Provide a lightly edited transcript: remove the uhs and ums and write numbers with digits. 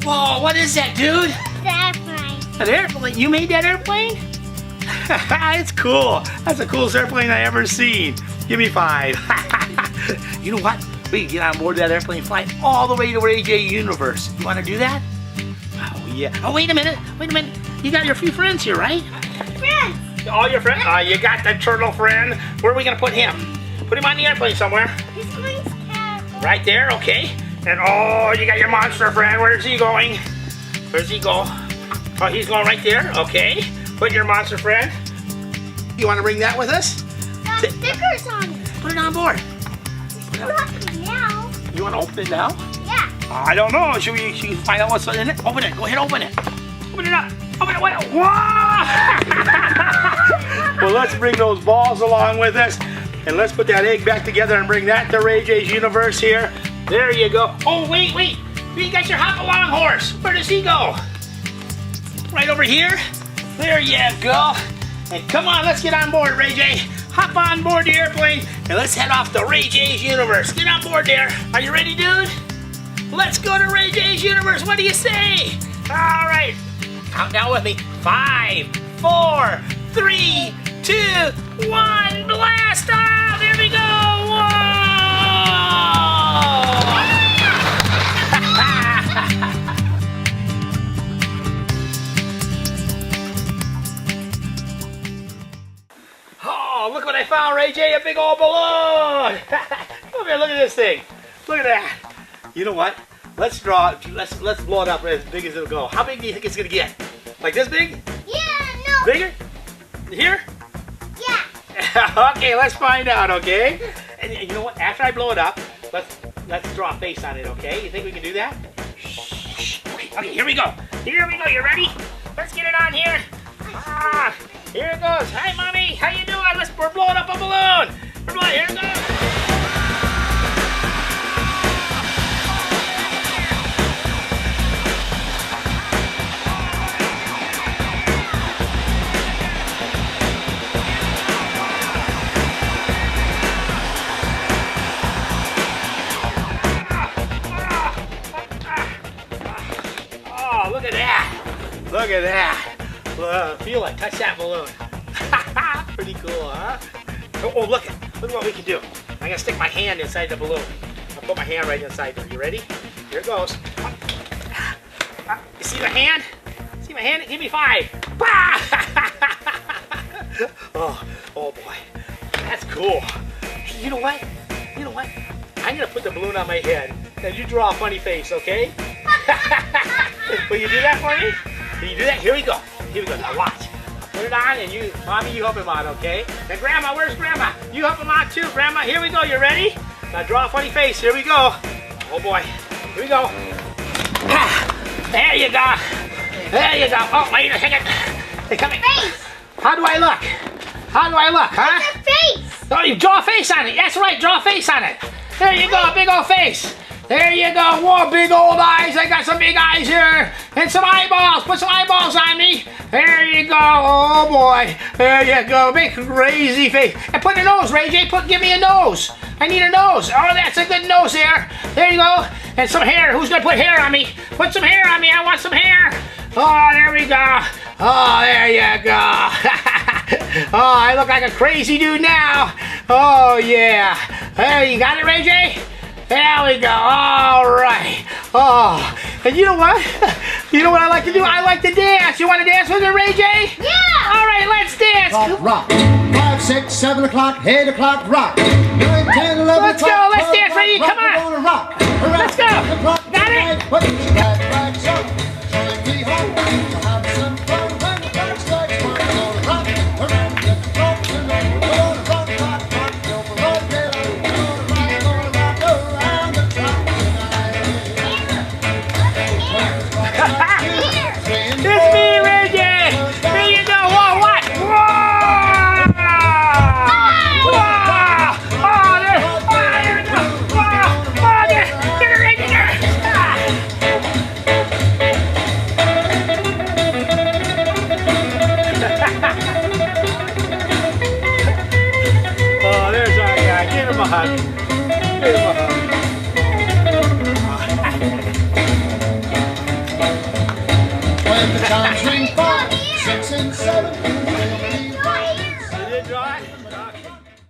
Whoa, what is that, dude? The airplane. An airplane? You made that airplane? It's cool. That's the coolest airplane I ever seen. Give me 5. You know what? We can get on board that airplane and fly all the way to AJ Universe. You want to do that? Oh, yeah. Oh, wait a minute. Wait a minute. You got your few friends here, right? Friends. All your friends? You got the turtle friend. Where are we going to put him? Put him on the airplane somewhere. This one's terrible. Right there, okay. And oh, you got your monster friend. Where's he going? Where's he go? Oh, he's going right there. Okay. Put your monster friend. You want to bring that with us? Got stickers on it. Put it on board. Look now. You want to open it now? Yeah. I don't know. Should we find out what's in it? Open it. Go ahead, open it. Open it up. Open it. Whoa! Well, let's bring those balls along with us. And let's put that egg back together and bring that to Ray J's Universe here. There you go. Oh, wait. You got your hop-along horse. Where does he go? Right over here. There you go. And come on, let's get on board, Ray J. Hop on board the airplane and let's head off to Ray J's Universe. Get on board there. Are you ready, dude? Let's go to Ray J's Universe. What do you say? All right. Count down with me. 5, 4, 3, 2, 1. Blast off. Here we go. Whoa! Oh, look what I found, Ray J, a big old balloon. Come here, look at this thing. Look at that. You know what? Let's blow it up as big as it'll go. How big do you think it's gonna get? Like this big? Yeah, no. Bigger? Here? Yeah. Okay, let's find out, okay? And you know what? After I blow it up, let's draw a face on it, okay? You think we can do that? Shh. Okay, here we go. Here we go. You ready? Let's get it on here. Here it goes. Hi, Mommy. How you doing? We're blowing up a balloon. Here it goes. Oh, look at that. Look at that. Feel it. Touch that balloon. Pretty cool, huh? Oh, look what we can do. I'm going to stick my hand inside the balloon. I'll put my hand right inside there. You ready? Here it goes. You see the hand? See my hand? Give me 5. Oh boy. That's cool. You know what? I'm going to put the balloon on my head. And you draw a funny face, okay? Will you do that for me? Can you do that? Here we go. Now watch. Put it on and Mommy, you help him on, okay? Now Grandma, where's Grandma? You help him on too, Grandma. Here we go. You ready? Now draw a funny face. Here we go. Oh boy. Here we go. There you go. Oh, wait a second. They're coming. Face. How do I look, huh? It's a face. Oh, you draw a face on it. That's right. Draw a face on it. There you go. A big old face. There you go. Whoa, big old eyes. I got some big eyes here. And some eyeballs. Put some eyeballs on me. There you go. Oh, boy. There you go. Big crazy face. And put a nose, Ray J. Give me a nose. I need a nose. Oh, that's a good nose there. There you go. And some hair. Who's going to put hair on me? Put some hair on me. I want some hair. Oh, there we go. Oh, there you go. Oh, I look like a crazy dude now. Oh, yeah. There, you got it, Ray J? There we go. All right. Oh, and you know what? You know what I like to do? I like to dance. You want to dance with me, Ray J? Yeah. All right, let's dance. Rock. 5, 6, 7 o'clock, 8 o'clock, rock. 9, 10, 11 Let's go. o'clock, Let's 12 dance, Ray. o'clock, Come on. rock, we're gonna rock. Let's go. Got it? Put your bags up. Join me home. We'll have some fun when the first starts. We're gonna rock around the clock. We're gonna rock, till we're all dead. We're gonna rock around the clock tonight. It's me, Ray J. There you go. Whoa, what? Whoa! Whoa! Oh, there we go. Whoa! Oh, there. Get it, Ray J. When the chimes ring 5, 6, and 7,